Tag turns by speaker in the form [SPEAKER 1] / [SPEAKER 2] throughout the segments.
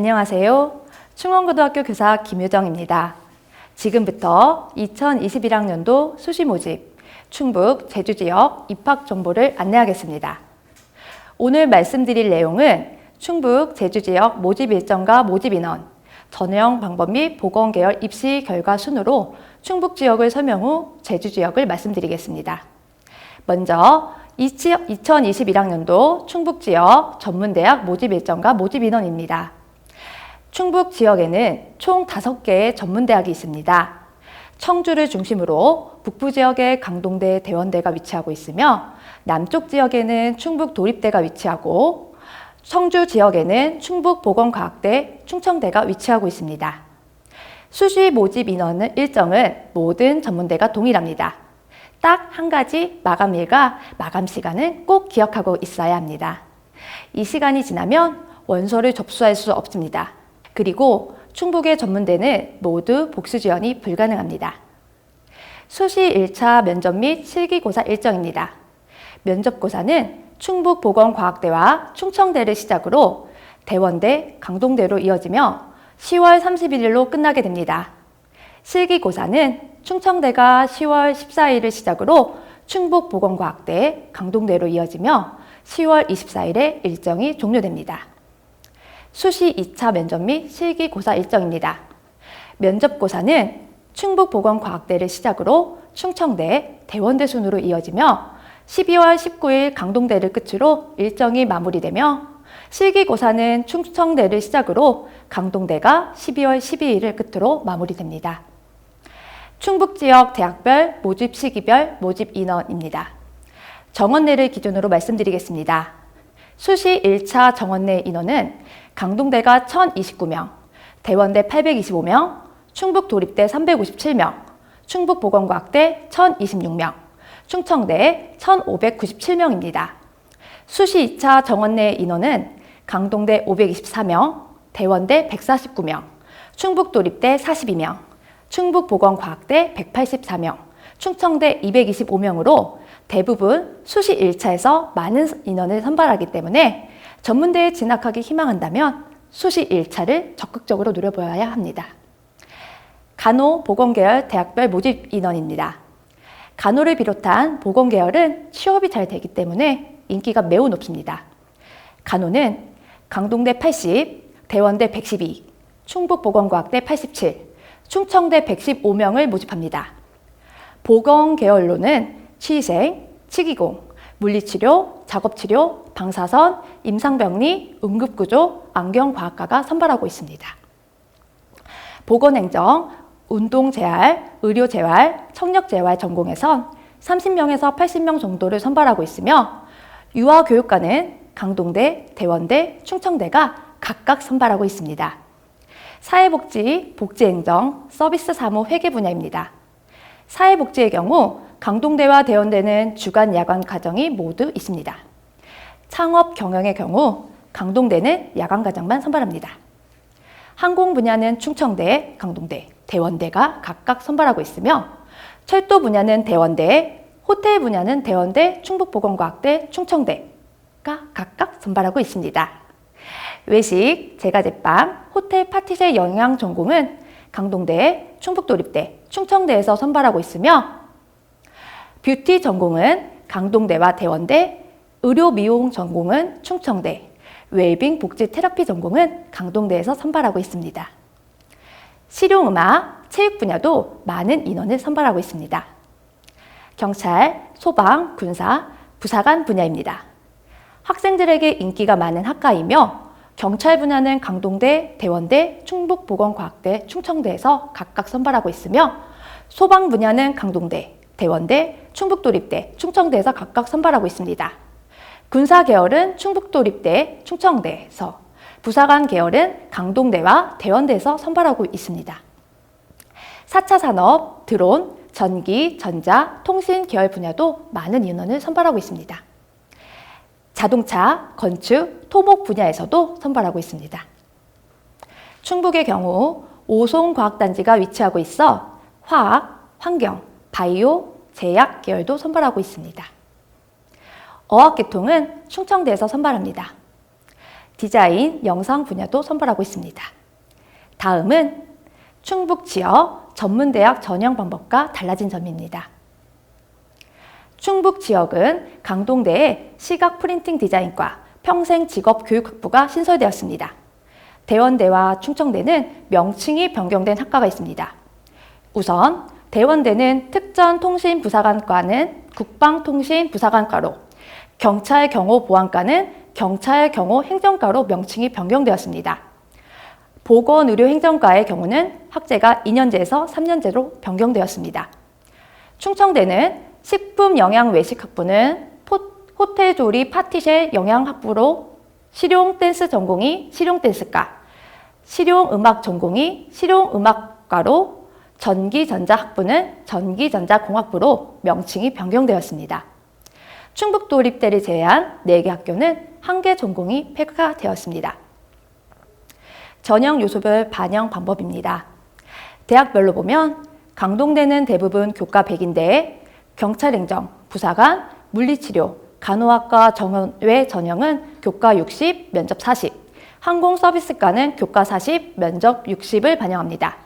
[SPEAKER 1] 안녕하세요. 충원고등학교 교사 김유정입니다. 지금부터 2021학년도 수시 모집 충북 제주지역 입학 정보를 안내하겠습니다. 오늘 말씀드릴 내용은 충북 제주지역 모집 일정과 모집 인원, 전형 방법 및 보건계열 입시 결과 순으로 충북 지역을 설명 후 제주 지역을 말씀드리겠습니다. 먼저 2021학년도 충북 지역 전문대학 모집 일정과 모집 인원입니다. 충북 지역에는 총 5개의 전문대학이 있습니다. 청주를 중심으로 북부 지역에 강동대, 대원대가 위치하고 있으며 남쪽 지역에는 충북 도립대가 위치하고 청주 지역에는 충북보건과학대, 충청대가 위치하고 있습니다. 수시 모집 인원은 일정은 모든 전문대가 동일합니다. 딱 한 가지 마감일과 마감 시간은 꼭 기억하고 있어야 합니다. 이 시간이 지나면 원서를 접수할 수 없습니다. 그리고 충북의 전문대는 모두 복수 지원이 불가능합니다. 수시 1차 면접 및 실기고사 일정입니다. 면접고사는 충북보건과학대와 충청대를 시작으로 대원대, 강동대로 이어지며 10월 31일로 끝나게 됩니다. 실기고사는 충청대가 10월 14일을 시작으로 충북보건과학대, 강동대로 이어지며 10월 24일에 일정이 종료됩니다. 수시 2차 면접 및 실기고사 일정입니다. 면접고사는 충북보건과학대를 시작으로 충청대, 대원대 순으로 이어지며 12월 19일 강동대를 끝으로 일정이 마무리되며 실기고사는 충청대를 시작으로 강동대가 12월 12일을 끝으로 마무리됩니다. 충북지역 대학별 모집 시기별 모집 인원입니다. 정원내를 기준으로 말씀드리겠습니다. 수시 1차 정원내 인원은 강동대가 1,029명, 대원대 825명, 충북도립대 357명, 충북보건과학대 1,026명, 충청대 1,597명입니다. 수시 2차 정원내 인원은 강동대 524명, 대원대 149명, 충북도립대 42명, 충북보건과학대 184명, 충청대 225명으로 대부분 수시 1차에서 많은 인원을 선발하기 때문에 전문대에 진학하기 희망한다면 수시 1차를 적극적으로 노려보아야 합니다. 간호, 보건계열 대학별 모집 인원입니다. 간호를 비롯한 보건계열은 취업이 잘 되기 때문에 인기가 매우 높습니다. 간호는 강동대 80, 대원대 112, 충북보건과학대 87, 충청대 115명을 모집합니다. 보건계열로는 치의생, 치기공, 물리치료, 작업치료, 방사선, 임상병리, 응급구조, 안경과학과가 선발하고 있습니다. 보건행정, 운동재활, 의료재활, 청력재활 전공에선 30명에서 80명 정도를 선발하고 있으며 유아교육과는 강동대, 대원대, 충청대가 각각 선발하고 있습니다. 사회복지, 복지행정, 서비스 사무 회계 분야입니다. 사회복지의 경우 강동대와 대원대는 주간 야간 과정이 모두 있습니다. 창업 경영의 경우 강동대는 야간 과정만 선발합니다. 항공 분야는 충청대, 강동대, 대원대가 각각 선발하고 있으며 철도 분야는 대원대, 호텔 분야는 대원대, 충북보건과학대, 충청대가 각각 선발하고 있습니다. 외식, 제과제빵, 호텔 파티제 영양 전공은 강동대, 충북도립대, 충청대에서 선발하고 있으며 뷰티 전공은 강동대와 대원대, 의료 미용 전공은 충청대, 웰빙 복지 테라피 전공은 강동대에서 선발하고 있습니다. 실용음악, 체육 분야도 많은 인원을 선발하고 있습니다. 경찰, 소방, 군사, 부사관 분야입니다. 학생들에게 인기가 많은 학과이며 경찰 분야는 강동대, 대원대, 충북보건과학대, 충청대에서 각각 선발하고 있으며 소방 분야는 강동대, 대원대, 충북도립대, 충청대에서 각각 선발하고 있습니다. 군사 계열은 충북도립대, 충청대에서, 부사관 계열은 강동대와 대원대에서 선발하고 있습니다. 4차 산업, 드론, 전기, 전자, 통신 계열 분야도 많은 인원을 선발하고 있습니다. 자동차, 건축, 토목 분야에서도 선발하고 있습니다. 충북의 경우 오송과학단지가 위치하고 있어 화학, 환경, 바이오, 제약 계열도 선발하고 있습니다. 어학계통은 충청대에서 선발합니다. 디자인, 영상 분야도 선발하고 있습니다. 다음은 충북 지역 전문대학 전형 방법과 달라진 점입니다. 충북 지역은 강동대에 시각 프린팅 디자인과 평생 직업 교육학부가 신설되었습니다. 대원대와 충청대는 명칭이 변경된 학과가 있습니다. 우선 대원대는 특전통신부사관과는 국방통신부사관과로, 경찰경호보안과는 경찰경호행정과로 명칭이 변경되었습니다. 보건의료행정과의 경우는 학제가 2년제에서 3년제로 변경되었습니다. 충청대는 식품영양외식학부는 호텔조리 파티셰 영양학부로 실용댄스 전공이 실용댄스과, 실용음악 전공이 실용음악과로, 전기전자학부는 전기전자공학부로 명칭이 변경되었습니다. 충북도립대를 제외한 4개 학교는 1개 전공이 폐가되었습니다. 전형 요소별 반영 방법입니다. 대학별로 보면 강동대는 대부분 교과 100인데 경찰행정, 부사관, 물리치료, 간호학과 정원외 전형은 교과 60, 면접 40, 항공서비스과는 교과 40, 면접 60을 반영합니다.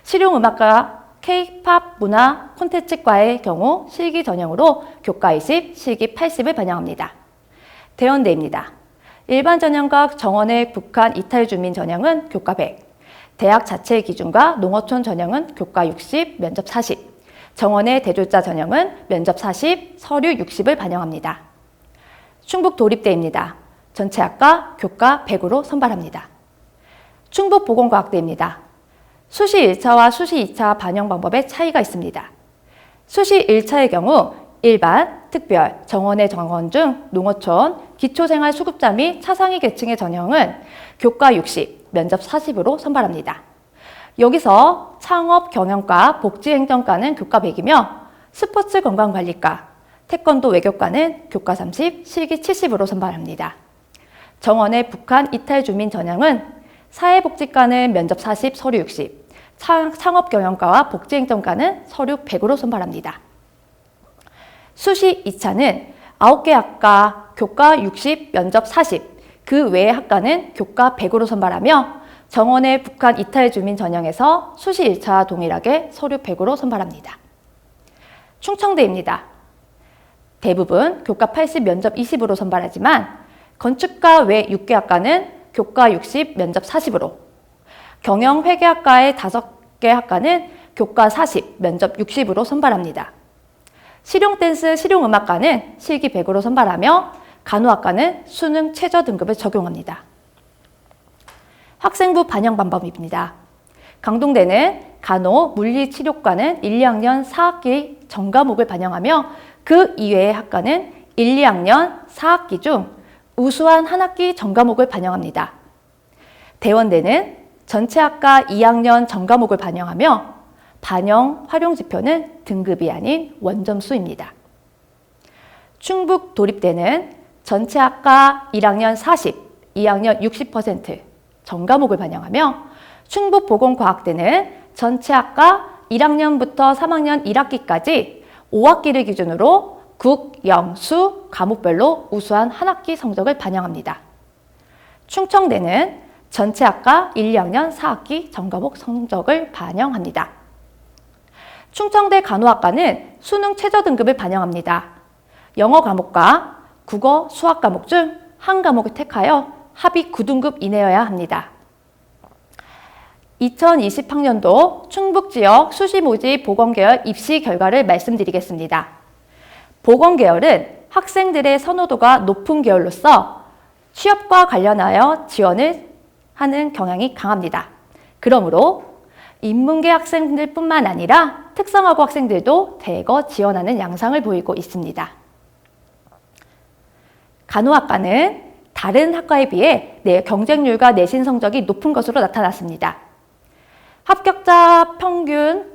[SPEAKER 1] 실용음악과 K-팝 문화 콘텐츠과의 경우 실기 전형으로 교과 20, 실기 80을 반영합니다. 대원대입니다. 일반 전형과 정원의 북한 이탈 주민 전형은 교과 100, 대학 자체 기준과 농어촌 전형은 교과 60, 면접 40, 정원의 대졸자 전형은 면접 40, 서류 60을 반영합니다. 충북도립대입니다. 전체 학과 교과 100으로 선발합니다. 충북보건과학대입니다. 수시 1차와 수시 2차 반영 방법에 차이가 있습니다. 수시 1차의 경우 일반, 특별, 정원의 정원 중 농어촌, 기초생활수급자 및 차상위 계층의 전형은 교과 60, 면접 40으로 선발합니다. 여기서 창업경영과 복지행정과는 교과 100이며 스포츠건강관리과, 태권도 외교과는 교과 30, 실기 70으로 선발합니다. 정원의 북한 이탈 주민 전형은 사회복지과는 면접 40, 서류 60, 창업경영과와 복지행정과는 서류 100으로 선발합니다. 수시 2차는 9개 학과 교과 60, 면접 40, 그 외의 학과는 교과 100으로 선발하며 정원의 북한 이탈 주민 전형에서 수시 1차와 동일하게 서류 100으로 선발합니다. 충청대입니다. 대부분 교과 80, 면접 20으로 선발하지만 건축과 외 6개 학과는 교과 60, 면접 40으로, 경영회계학과의 5개 학과는 교과 40, 면접 60으로 선발합니다. 실용댄스, 실용음악과는 실기 100으로 선발하며 간호학과는 수능 최저 등급을 적용합니다. 학생부 반영 방법입니다. 강동대는 간호, 물리치료과는 1, 2학년 4학기 전과목을 반영하며 그 이외의 학과는 1, 2학년 4학기 중 우수한 한 학기 전과목을 반영합니다. 대원대는 전체 학과 2학년 전과목을 반영하며 반영 활용 지표는 등급이 아닌 원점수입니다. 충북도립대는 전체 학과 1학년 40, 2학년 60% 전과목을 반영하며 충북보건과학대는 전체 학과 1학년부터 3학년 1학기까지 5학기를 기준으로 국, 영, 수 과목별로 우수한 한 학기 성적을 반영합니다. 충청대는 전체 학과 1, 2학년 4학기 전과목 성적을 반영합니다. 충청대 간호학과는 수능 최저 등급을 반영합니다. 영어 과목과 국어, 수학 과목 중 한 과목을 택하여 합의 9등급 이내여야 합니다. 2020학년도 충북지역 수시 모집 보건계열 입시 결과를 말씀드리겠습니다. 보건계열은 학생들의 선호도가 높은 계열로서 취업과 관련하여 지원을 하는 경향이 강합니다. 그러므로 인문계 학생들뿐만 아니라 특성화고 학생들도 대거 지원하는 양상을 보이고 있습니다. 간호학과는 다른 학과에 비해 경쟁률과 내신 성적이 높은 것으로 나타났습니다. 합격자 평균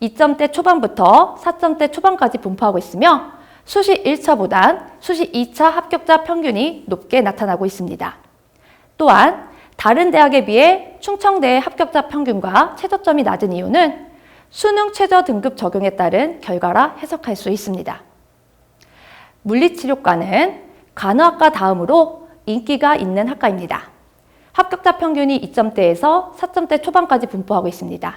[SPEAKER 1] 2점대 초반부터 4점대 초반까지 분포하고 있으며 수시 1차보단 수시 2차 합격자 평균이 높게 나타나고 있습니다. 또한 다른 대학에 비해 충청대의 합격자 평균과 최저점이 낮은 이유는 수능 최저 등급 적용에 따른 결과라 해석할 수 있습니다. 물리치료과는 간호학과 다음으로 인기가 있는 학과입니다. 합격자 평균이 2점대에서 4점대 초반까지 분포하고 있습니다.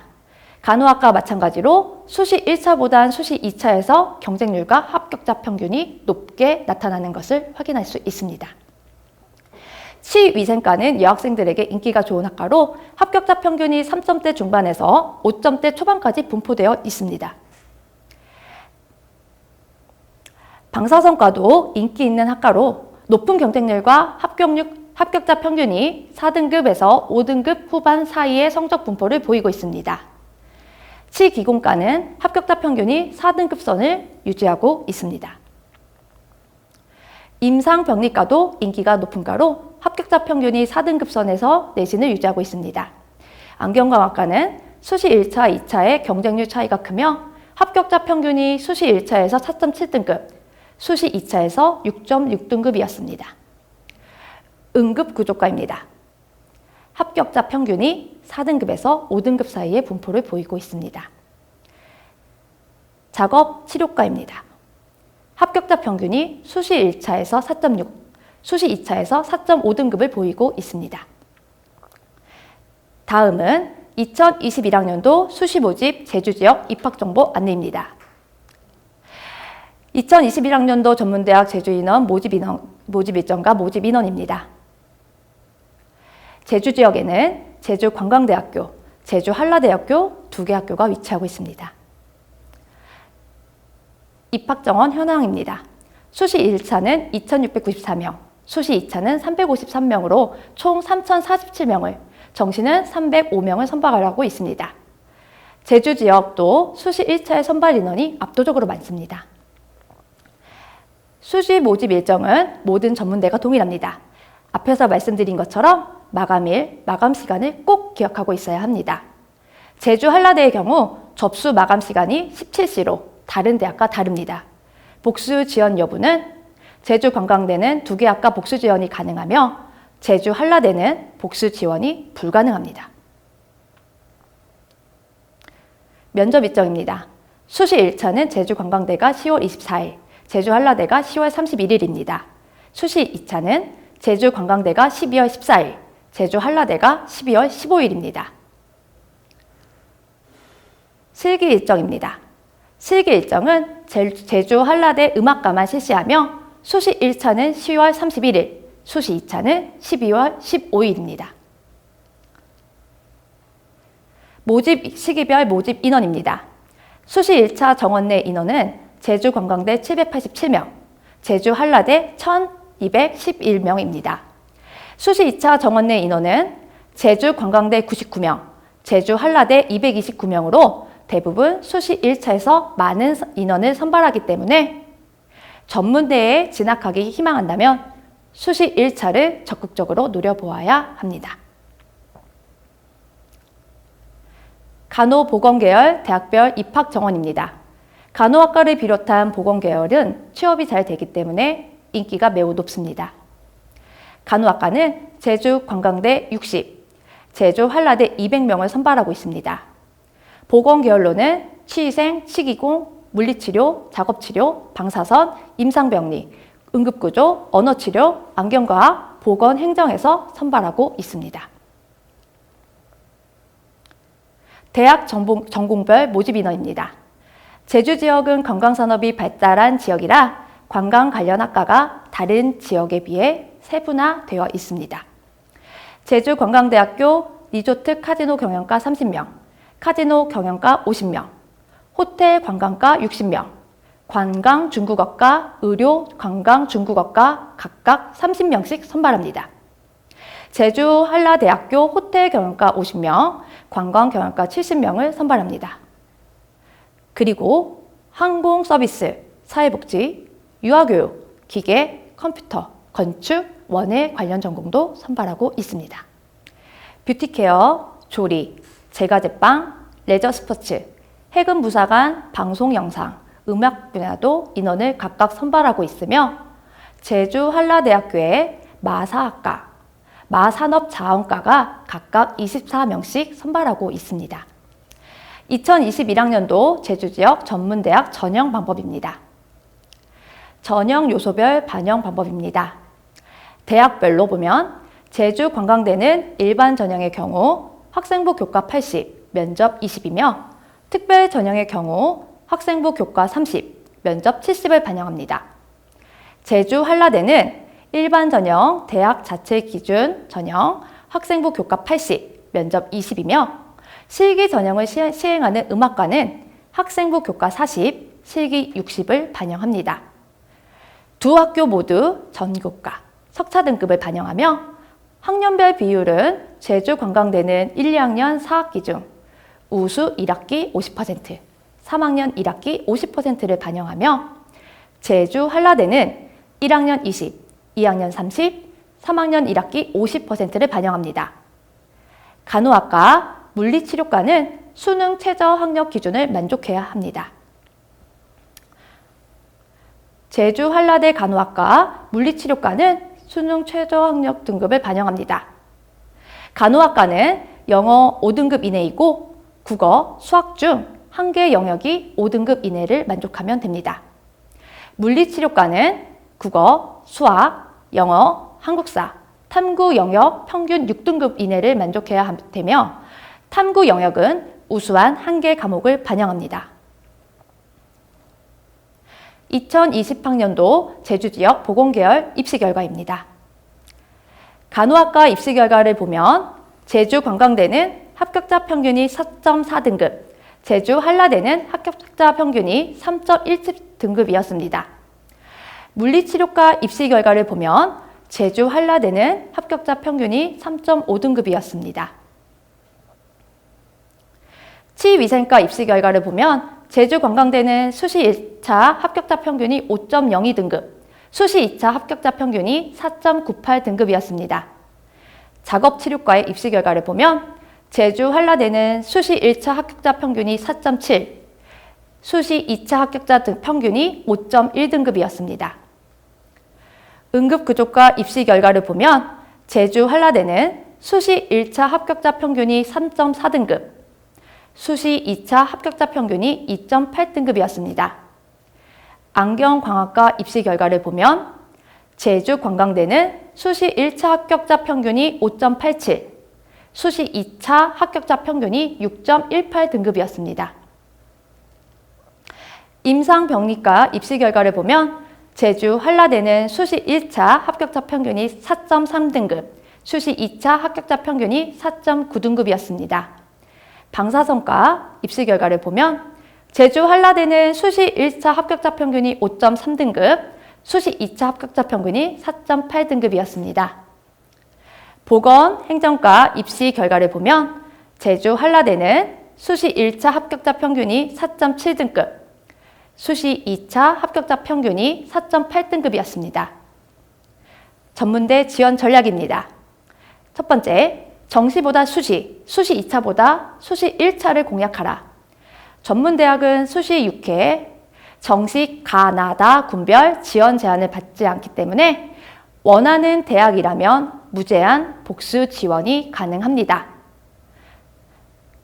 [SPEAKER 1] 간호학과 마찬가지로 수시 1차보단 수시 2차에서 경쟁률과 합격자 평균이 높게 나타나는 것을 확인할 수 있습니다. 치위생과는 여학생들에게 인기가 좋은 학과로 합격자 평균이 3점대 중반에서 5점대 초반까지 분포되어 있습니다. 방사선과도 인기 있는 학과로 높은 경쟁률과 합격자 평균이 4등급에서 5등급 후반 사이의 성적 분포를 보이고 있습니다. 치기공과는 합격자 평균이 4등급 선을 유지하고 있습니다. 임상병리과도 인기가 높은 과로 합격자 평균이 4등급 선에서 내신을 유지하고 있습니다. 안경광학과는 수시 1차, 2차의 경쟁률 차이가 크며 합격자 평균이 수시 1차에서 4.7등급, 수시 2차에서 6.6등급이었습니다. 응급구조과입니다. 합격자 평균이 4등급에서 5등급 사이의 분포를 보이고 있습니다. 작업치료과입니다. 합격자 평균이 수시 1차에서 4.6, 수시 2차에서 4.5등급을 보이고 있습니다. 다음은 2021학년도 수시 모집 제주지역 입학정보 안내입니다. 2021학년도 전문대학 제주인원 모집 일정과 모집 인원입니다. 제주지역에는 제주관광대학교, 제주한라대학교 2개 학교가 위치하고 있습니다. 입학정원 현황입니다. 수시 1차는 2,694명, 수시 2차는 353명으로 총 3,047명을, 정시는 305명을 선발하고 있습니다. 제주 지역도 수시 1차의 선발 인원이 압도적으로 많습니다. 수시 모집 일정은 모든 전문대가 동일합니다. 앞에서 말씀드린 것처럼 마감일, 마감 시간을 꼭 기억하고 있어야 합니다. 제주 한라대의 경우 접수 마감 시간이 17시로 다른 대학과 다릅니다. 복수 지원 여부는 제주 관광대는 2개 학과 복수 지원이 가능하며 제주 한라대는 복수 지원이 불가능합니다. 면접 일정입니다. 수시 1차는 제주 관광대가 10월 24일, 제주 한라대가 10월 31일입니다. 수시 2차는 제주 관광대가 12월 14일, 제주 한라대가 12월 15일입니다. 실기 일정입니다. 실기 일정은 제주 한라대 음악과만 실시하며 수시 1차는 10월 31일, 수시 2차는 12월 15일입니다. 모집 시기별 모집 인원입니다. 수시 1차 정원 내 인원은 제주 관광대 787명, 제주 한라대 1211명입니다. 수시 2차 정원 내 인원은 제주 관광대 99명, 제주 한라대 229명으로 대부분 수시 1차에서 많은 인원을 선발하기 때문에 전문대에 진학하기 희망한다면 수시 1차를 적극적으로 노려보아야 합니다. 간호보건계열 대학별 입학 정원입니다. 간호학과를 비롯한 보건계열은 취업이 잘 되기 때문에 인기가 매우 높습니다. 간호학과는 제주 관광대 60, 제주 한라대 200명을 선발하고 있습니다. 보건계열로는 치위생, 치기공, 물리치료, 작업치료, 방사선, 임상병리, 응급구조, 언어치료, 안경과학, 보건행정에서 선발하고 있습니다. 대학 전공별 모집 인원입니다. 제주 지역은 관광산업이 발달한 지역이라 관광 관련 학과가 다른 지역에 비해 세분화되어 있습니다. 제주관광대학교 리조트 카지노 경영과 30명, 카지노 경영과 50명, 호텔 관광과 60명, 관광 중국어과, 의료 관광 중국어과 각각 30명씩 선발합니다. 제주 한라대학교 호텔 경영과 50명, 관광 경영과 70명을 선발합니다. 그리고 항공 서비스, 사회복지, 유아교육, 기계, 컴퓨터, 건축, 원예 관련 전공도 선발하고 있습니다. 뷰티케어, 조리, 제과제빵, 레저 스포츠, 해금 부사관, 방송 영상, 음악 분야도 인원을 각각 선발하고 있으며 제주 한라대학교의 마사학과, 마산업자원과가 각각 24명씩 선발하고 있습니다. 2021학년도 제주지역 전문대학 전형 방법입니다. 전형 요소별 반영 방법입니다. 대학별로 보면 제주 관광대는 일반 전형의 경우 학생부 교과 80, 면접 20이며 특별 전형의 경우 학생부 교과 30, 면접 70을 반영합니다. 제주 한라대는 일반 전형, 대학 자체 기준 전형, 학생부 교과 80, 면접 20이며 실기 전형을 시행하는 음악과는 학생부 교과 40, 실기 60을 반영합니다. 두 학교 모두 전교과, 석차 등급을 반영하며 학년별 비율은 제주 관광대는 1, 2학년 4학기 중 우수 1학기 50%, 3학년 1학기 50%를 반영하며 제주 한라대는 1학년 20, 2학년 30, 3학년 1학기 50%를 반영합니다. 간호학과, 물리치료과는 수능 최저 학력 기준을 만족해야 합니다. 제주 한라대 간호학과, 물리치료과는 수능 최저 학력 등급을 반영합니다. 간호학과는 영어 5등급 이내이고 국어, 수학 중 한 개 영역이 5등급 이내를 만족하면 됩니다. 물리치료과는 국어, 수학, 영어, 한국사, 탐구 영역 평균 6등급 이내를 만족해야 되며 탐구 영역은 우수한 한 개 과목을 반영합니다. 2020학년도 제주지역 보건계열 입시 결과입니다. 간호학과 입시 결과를 보면 제주 관광대는 합격자 평균이 4.4등급, 제주 한라대는 합격자 평균이 3.17등급이었습니다. 물리치료과 입시 결과를 보면 제주 한라대는 합격자 평균이 3.5등급이었습니다. 치위생과 입시 결과를 보면 제주 관광대는 수시 1차 합격자 평균이 5.02등급, 수시 2차 합격자 평균이 4.98등급이었습니다. 작업치료과의 입시 결과를 보면 제주 한라대는 수시 1차 합격자 평균이 4.7, 수시 2차 합격자 평균이 5.1등급이었습니다. 응급구조과 입시 결과를 보면 제주 한라대는 수시 1차 합격자 평균이 3.4등급, 수시 2차 합격자 평균이 2.8등급이었습니다. 안경광학과 입시 결과를 보면 제주 관광대는 수시 1차 합격자 평균이 5.87, 수시 2차 합격자 평균이 6.18등급이었습니다. 임상병리과 입시 결과를 보면 제주 한라대는 수시 1차 합격자 평균이 4.3등급, 수시 2차 합격자 평균이 4.9등급이었습니다. 방사선과 입시 결과를 보면 제주 한라대는 수시 1차 합격자 평균이 5.3등급, 수시 2차 합격자 평균이 4.8등급이었습니다. 보건행정과 입시 결과를 보면 제주 한라대는 수시 1차 합격자 평균이 4.7등급, 수시 2차 합격자 평균이 4.8등급이었습니다. 전문대 지원 전략입니다. 첫 번째, 정시보다 수시 2차보다 수시 1차를 공략하라. 전문대학은 수시 6회, 정시 가나다 군별 지원 제한을 받지 않기 때문에 원하는 대학이라면 무제한 복수 지원이 가능합니다.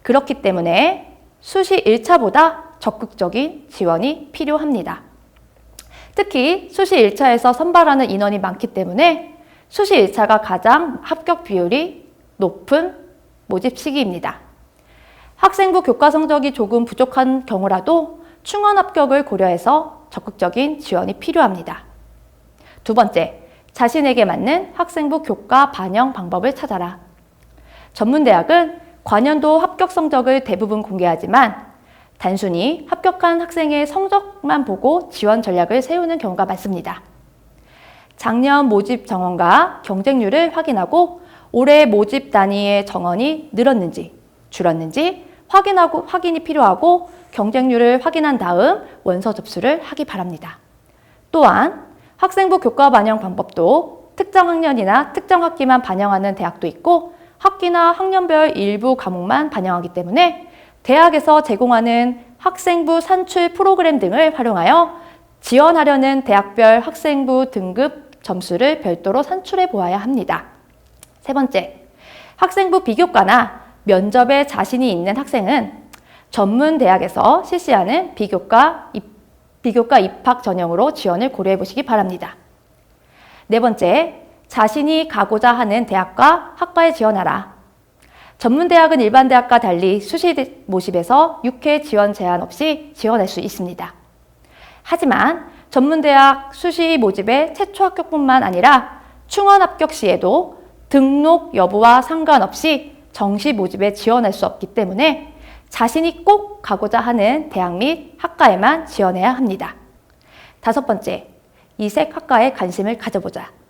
[SPEAKER 1] 그렇기 때문에 수시 1차보다 적극적인 지원이 필요합니다. 특히 수시 1차에서 선발하는 인원이 많기 때문에 수시 1차가 가장 합격 비율이 높은 모집 시기입니다. 학생부 교과 성적이 조금 부족한 경우라도 충원 합격을 고려해서 적극적인 지원이 필요합니다. 두 번째, 자신에게 맞는 학생부 교과 반영 방법을 찾아라. 전문대학은 관연도 합격 성적을 대부분 공개하지만 단순히 합격한 학생의 성적만 보고 지원 전략을 세우는 경우가 많습니다. 작년 모집 정원과 경쟁률을 확인하고 올해 모집 단위의 정원이 늘었는지 줄었는지 확인이 필요하고 경쟁률을 확인한 다음 원서 접수를 하기 바랍니다. 또한 학생부 교과 반영 방법도 특정 학년이나 특정 학기만 반영하는 대학도 있고 학기나 학년별 일부 과목만 반영하기 때문에 대학에서 제공하는 학생부 산출 프로그램 등을 활용하여 지원하려는 대학별 학생부 등급 점수를 별도로 산출해 보아야 합니다. 세 번째, 학생부 비교과나 면접에 자신이 있는 학생은 전문 대학에서 실시하는 비교과 입학 전형으로 지원을 고려해 보시기 바랍니다. 네 번째, 자신이 가고자 하는 대학과 학과에 지원하라. 전문대학은 일반 대학과 달리 수시 모집에서 6회 지원 제한 없이 지원할 수 있습니다. 하지만 전문대학 수시 모집의 최초 합격뿐만 아니라 충원 합격 시에도 등록 여부와 상관없이 정시 모집에 지원할 수 없기 때문에 자신이 꼭 가고자 하는 대학 및 학과에만 지원해야 합니다. 5번째, 이색 학과에 관심을 가져보자.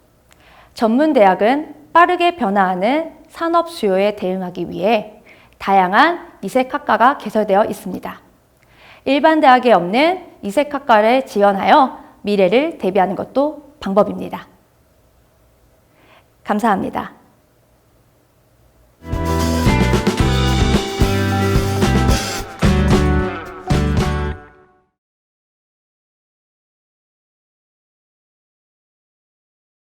[SPEAKER 1] 전문대학은 빠르게 변화하는 산업 수요에 대응하기 위해 다양한 이색 학과가 개설되어 있습니다. 일반 대학에 없는 이색 학과를 지원하여 미래를 대비하는 것도 방법입니다. 감사합니다.